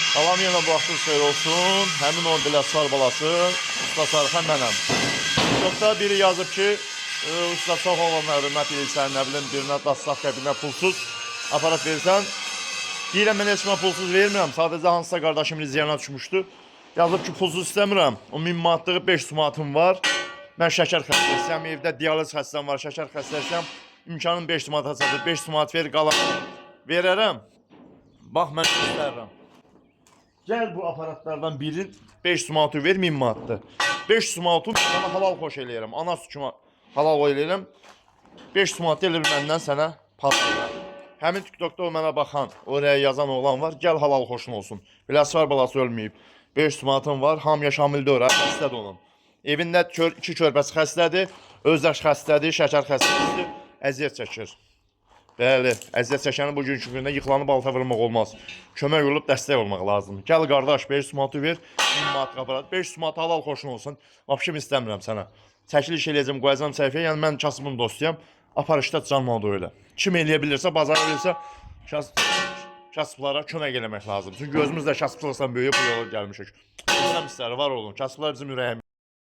Salam yenə bu vaxtınız xeyir olsun. Həmin o Biləsvar balası Usta Sarxan mənəm. Yoxsa biri yazıb ki, Usta çox olan hörmət edirsən, nə bilim, birinə dastavka, birinə pulsuz aparat verirsən. Deyirəm, mən heç mən pulsuz vermirəm. Sadəcə hansısa qardaşımın ziyana düşmüşdü. Yazıb ki, pulsuz istəmirəm. O 1000 manatlığı 500 manatım var. Mən şəkər xəstəsiyəm, evdə dializ xəstəm var, şəkər xəstəsiyəm. İmkanım 500 manata çatır, 500 manat ver, qalan verərəm. Bax, mən göstərirəm. Gəl bu aparatlardan birin 500 manatı ver, 1000 manatdır. 500 manatı sana halal xoş eləyirəm. Ana sütuma halal eləyirəm. 500 manat eləyir məndən sənə patlayır. Həmin TikTokda o mənə baxan, oraya yazan oğlan var. Gəl halal xoşun olsun. Biləsvar balası ölməyib. 500 manatım var. Hamıya şamildə öyrə. Xəstədir onun. Evində 2 körpəsi xəstədir. Özdaş xəstədir. Şəkər xəstəsidir. Əziyyət çəkir. Bəli, əziyyət çəkənin bugünkü gündə yıxılanı balta vurmaq olmaz. Kömək olub dəstək olmaq lazımdır. Gəl qardaş, 500 manatı ver, 1000 manat aparat. 500 manat halal xoşun olsun. Vapşim istəmirəm sənə. Çəkiliş eləyəcəm, qoyacam səhifəyə. Yəni mən kasımın dostuyam. Aparışda canlı oldu öyle. Kim eləyə bilirsə, bazar eləyirsə, kasıblara kömək eləmək lazımdır. Çünki gözümüzlə kasıbçılıqdan böyüyüb bu yola gəlmişik. Bilirəm istəri, var olun. Kasıblar bizim ürəyimiz.